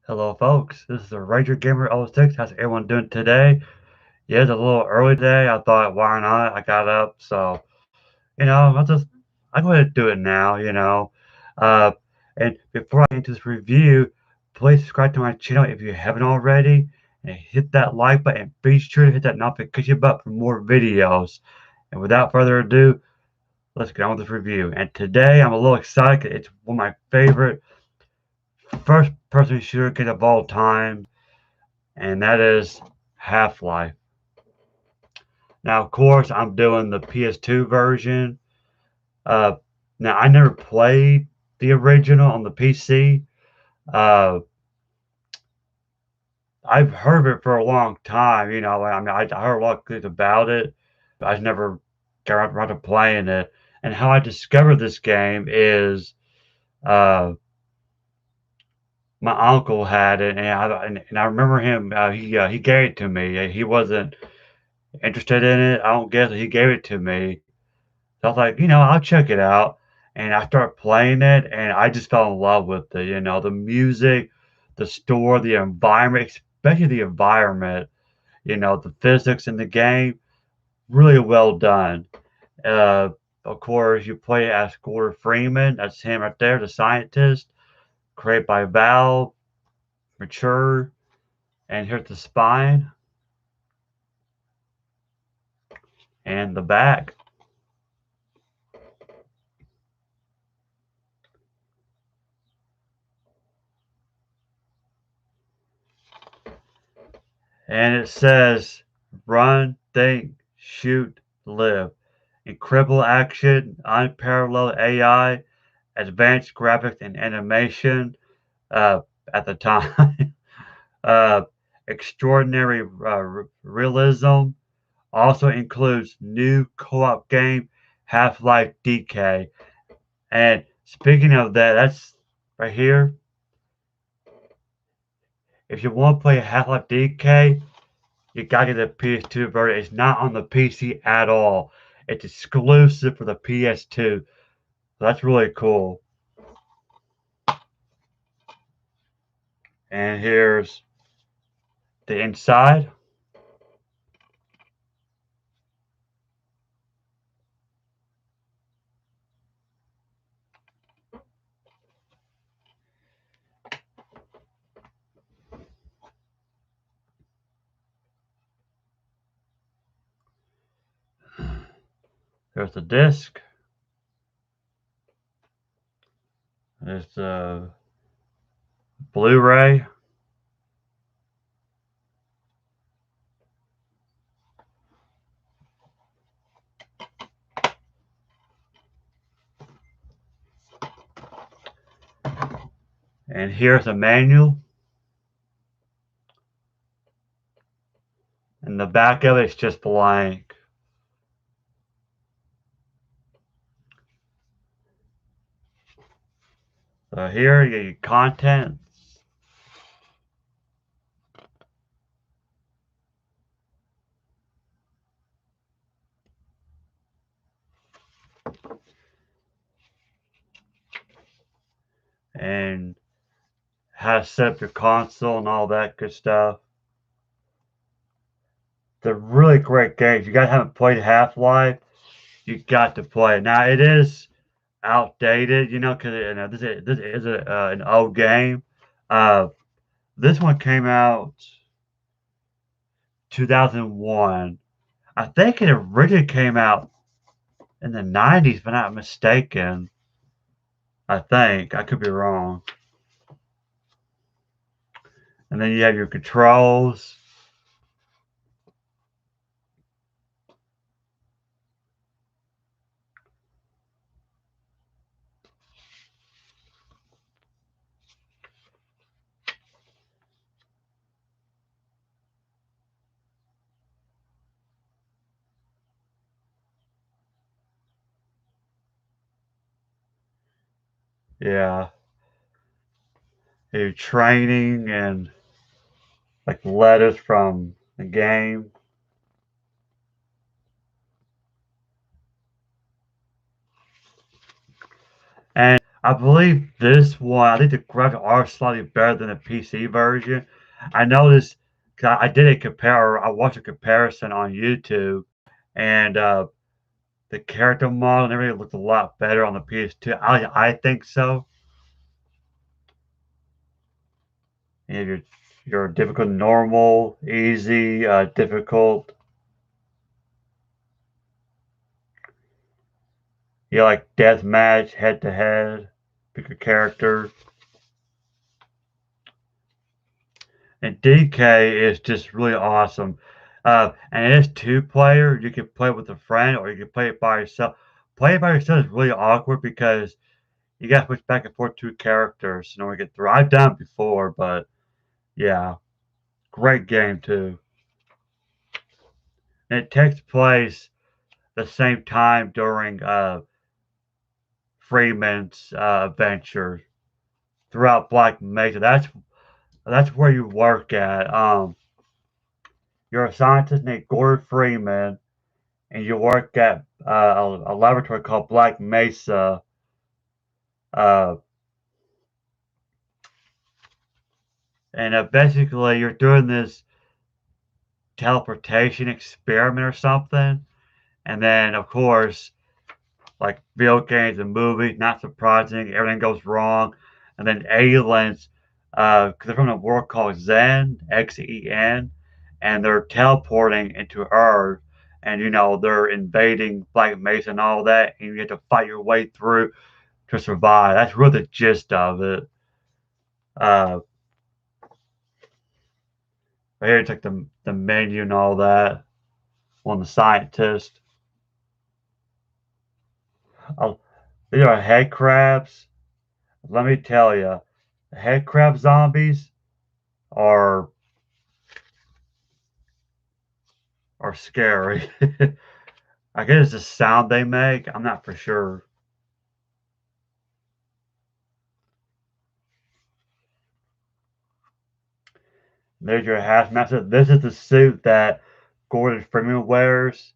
Hello, folks. This is the Ranger Gamer 06. How's everyone doing today? Yeah, it's a little early today. I thought, why not? I got up, so I'll go ahead and do it now. Uh, and before I get into this review, please subscribe to my channel if you haven't already, and hit that like button. Be sure to hit that notification button for more videos. And without further ado, let's get on with this review. And today, I'm a little excited 'cause it's one of my favorite first-person shooter games of all time, and that is Half-Life. Now, of course, I'm doing the PS2 version. Uh, Now, I never played the original on the PC. Uh, I've heard of it for a long time. I heard a lot of things about it, but I never got around to playing it. And how I discovered this game is uh, my uncle had it, and I remember him. He gave it to me. He wasn't interested in it. I don't guess he gave it to me. So I was like, I'll check it out. And I started playing it and I just fell in love with it. The music, the story, the environment, especially the environment, the physics in the game, really well done. Uh, of course, you play as Gordon Freeman. That's him right there, the scientist, created by Valve, mature. And here's the spine and the back. And it says run, think, shoot, live. Incredible action, unparalleled AI, advanced graphics and animation uh, at the time, uh, extraordinary realism. Also includes new co-op game Half-Life DK. And speaking of that, that's right here. If you want to play Half-Life DK, you gotta get the PS2 version. It's not on the PC at all. It's exclusive for the PS2. So that's really cool. And here's the inside. There's the disc. There's the Blu-ray. And here's a manual. And the back of it's just blank. So here you get your contents. And how to set up your console and all that good stuff. They're really great games. If you guys haven't played Half-Life, you got to play it. Now it is outdated, because this is an old game. Uh, this one came out 2001. I think it originally came out in the 90s, if I'm not mistaken. I think I could be wrong. And then you have your controls. Yeah, your training and like letters from the game. And I believe this one, I think the graphics are slightly better than the PC version. I noticed, 'cause I did a compare, I watched a comparison on YouTube, and the character model and everything looked a lot better on the PS2. I think so. And your difficult, normal, easy, difficult. You like death match, head to head, pick a character. And DK is just really awesome. And it is two player. You can play with a friend or you can play it by yourself. Playing by yourself is really awkward because you got to switch back and forth two characters in order to get through. I've done it before, but yeah, great game too. And it takes place the same time during Freeman's adventure throughout Black Mesa. That's where you work at. You're a scientist named Gordon Freeman, and you work at a laboratory called Black Mesa. Uh, and basically, you're doing this teleportation experiment or something. And then, of course, like video games and movies, not surprising, everything goes wrong. And then aliens, because they're from a world called Zen, XEN, and they're teleporting into Earth. And, they're invading Black Mesa and all that. And you have to fight your way through to survive. That's really the gist of it. Uh, but here it's like the menu and all that on the scientist. Oh, these are head crabs. Let me tell you, head crab zombies are are scary. I guess it's the sound they make. I'm not for sure. There's your hazmat suit. This is the suit that Gordon Freeman wears,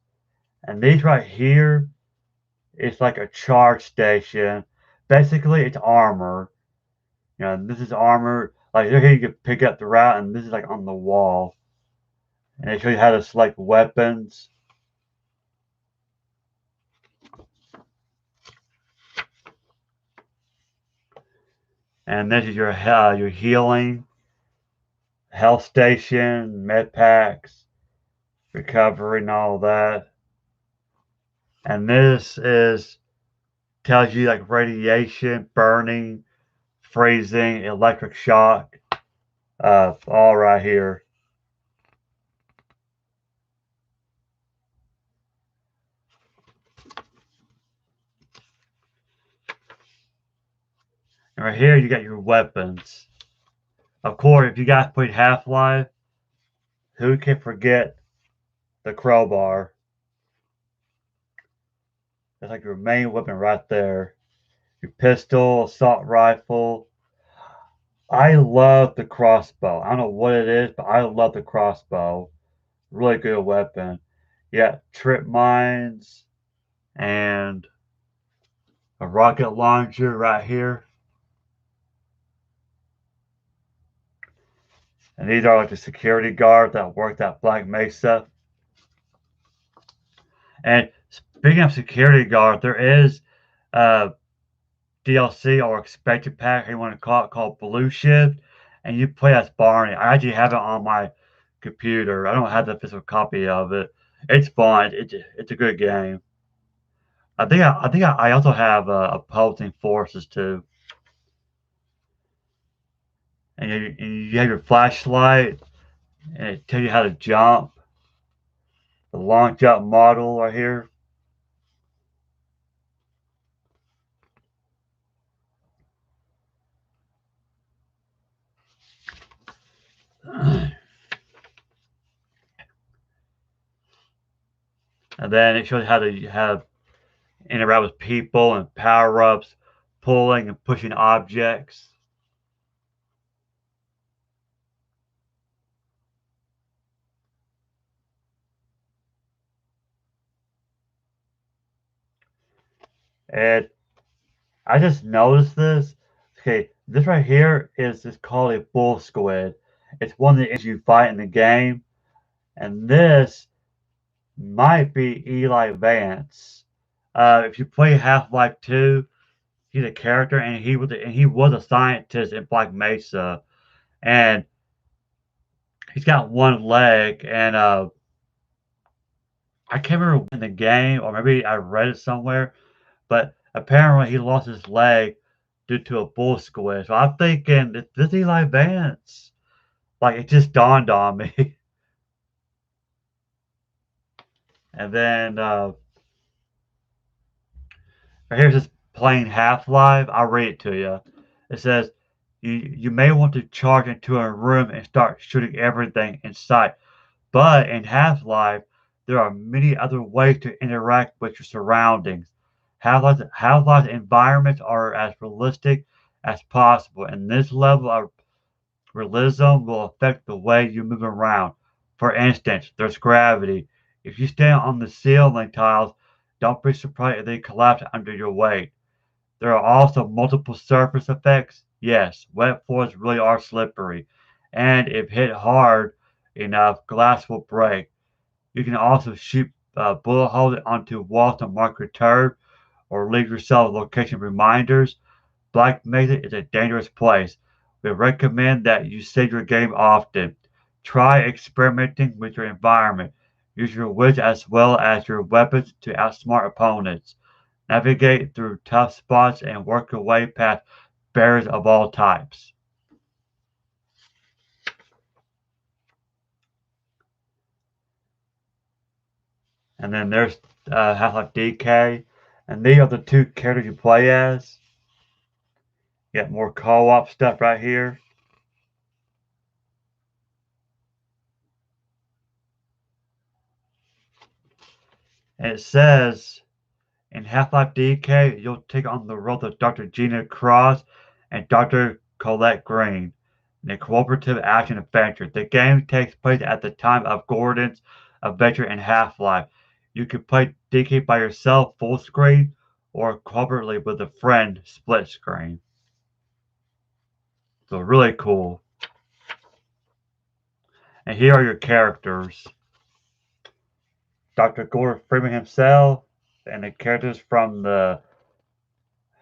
and these right here, it's like a charge station. Basically, it's armor. This is armor. Like here, you can pick up the route, and this is like on the wall, and it shows you how to select weapons. And this is your healing, health station, med packs, recovery, and all that. And this is tells you like radiation, burning, freezing, electric shock, all right here. And right here, you got your weapons. Of course, if you guys played Half Life, who can forget the crowbar? That's like your main weapon right there. Your pistol, assault rifle. I love the crossbow. I don't know what it is, but I love the crossbow. Really good weapon. Yeah, trip mines and a rocket launcher right here. And these are like the security guards that worked at Black Mesa. And speaking of security guards, there is uh, DLC or expected pack, you want to call it, called Blue Shift, and you play as Barney. I actually have it on my computer. I don't have the physical copy of it. It's fun. It's a good game. I also have opposing forces too, and you have your flashlight, and it tells you how to jump. The long jump model right here. And then it shows how to have interact with people and power ups, pulling and pushing objects. And I just noticed this. Okay, this right here is called a bull squid. It's one of the enemies you fight in the game, and this might be Eli Vance. If you play Half-Life 2, he's a character, and he was a scientist in Black Mesa, and he's got one leg, and I can't remember in the game, or maybe I read it somewhere, but apparently he lost his leg due to a bull squid. So I'm thinking, is this Eli Vance? Like, it just dawned on me. And then here's this plain Half-Life. I'll read it to you. It says, you may want to charge into a room and start shooting everything in sight. But in Half-Life, there are many other ways to interact with your surroundings. Half-Life's environments are as realistic as possible, and this level of realism will affect the way you move around. For instance, there's gravity. If you stand on the ceiling tiles, don't be surprised if they collapse under your weight. There are also multiple surface effects. Yes, wet floors really are slippery, and if hit hard enough, glass will break. You can also shoot bullet holes onto walls to mark your turn or leave yourself location reminders. Black Mesa is a dangerous place. We recommend that you save your game often. Try experimenting with your environment. Use your wits as well as your weapons to outsmart opponents. Navigate through tough spots and work your way past barriers of all types. And then there's Half-Life DK. And these are the two characters you play as. You got more co-op stuff right here. And it says in Half-Life DK, you'll take on the role of Dr. Gina Cross and Dr. Colette Green in a cooperative action adventure. The game takes place at the time of Gordon's adventure in Half-Life. You can play DK by yourself full screen or cooperatively with a friend split screen. So really cool. And here are your characters. Dr. Gordon Freeman himself and the characters from the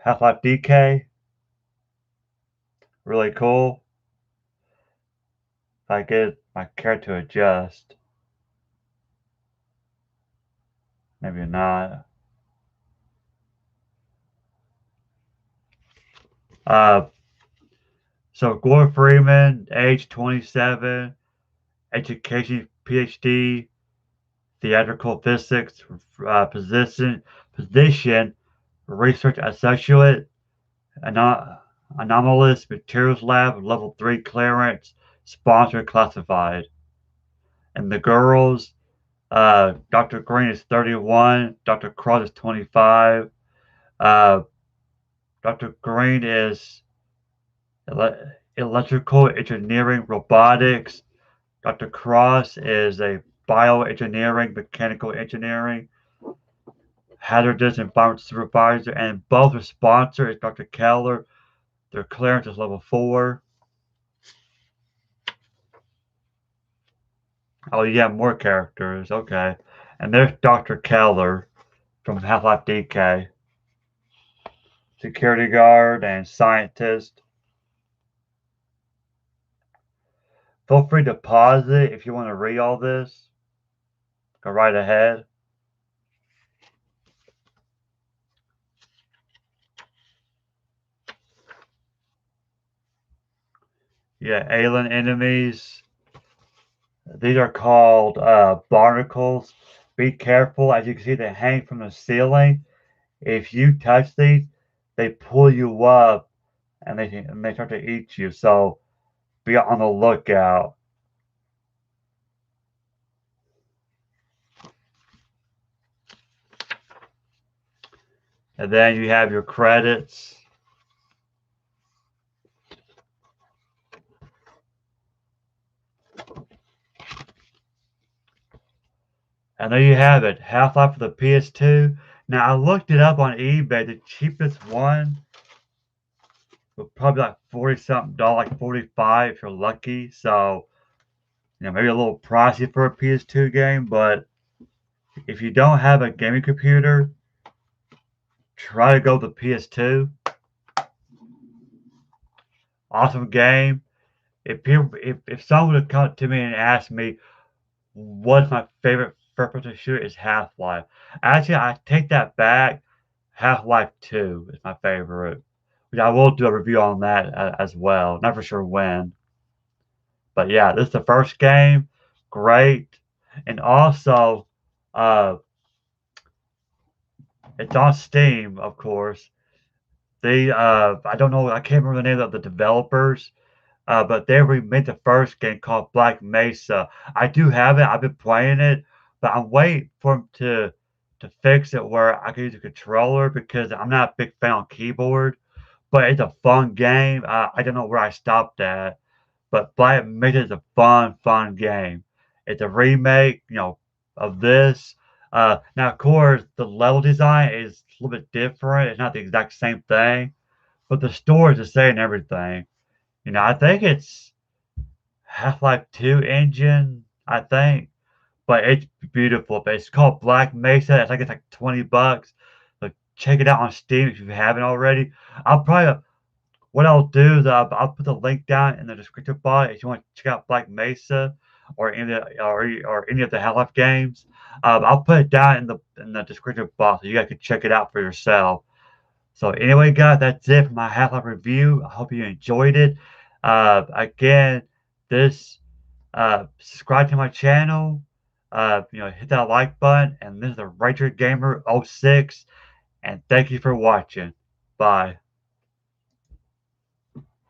Half-Life DK. Really cool. If I get my character to adjust. Maybe not. Uh, so Gordon Freeman, age 27, education PhD, theatrical physics position, research associate, anomalous materials lab, level 3 clearance, sponsored classified. And the girls, Dr. Green is 31, Dr. Cross is 25, uh, Dr. Green is electrical engineering robotics. Dr. Cross is a bioengineering, mechanical engineering, hazardous environment supervisor, and both are sponsor is Dr. Keller. Their clearance is level 4. Oh, yeah, more characters. Okay. And there's Dr. Keller from Half-Life DK. Security guard and scientist. Feel free to pause it if you want to read all this. Go right ahead. Yeah, alien enemies. These are called barnacles. Be careful. As you can see, they hang from the ceiling. If you touch these, they pull you up and they start to eat you. So be on the lookout. And then you have your credits. And there you have it, Half-Life for the PS2. Now I looked it up on eBay. The cheapest one probably like 40 something dollars, like 45 if you're lucky. So, maybe a little pricey for a PS2 game, but if you don't have a gaming computer, try to go to the PS2. Awesome game. If someone would come to me and ask me what's my favorite first person shooter is Half-Life. Actually, I take that back. Half-Life 2 is my favorite. Which I will do a review on that as well. Not for sure when. But yeah, this is the first game. Great. And also, uh, it's on Steam, of course. I don't know, I can't remember the name of the developers, but they remade the first game called Black Mesa. I do have it. I've been playing it, but I'm waiting for them to fix it where I can use a controller because I'm not a big fan on keyboard. But it's a fun game. I don't know where I stopped at, but Black Mesa is a fun game. It's a remake, of this. Now, of course, the level design is a little bit different. It's not the exact same thing, but the story is the same and everything. I think it's Half-Life 2 engine, I think, but it's beautiful. But it's called Black Mesa. I think it's like 20 bucks. So check it out on Steam if you haven't already. I'll probably what I'll do is I'll put the link down in the description box if you want to check out Black Mesa or any of the Half-Life games. I'll put it down in the description box so you guys can check it out for yourself. So anyway, guys, that's it for my Half-Life review. I hope you enjoyed it. Again, this subscribe to my channel. Hit that like button. And this is the Retro Gamer 06. And thank you for watching. Bye.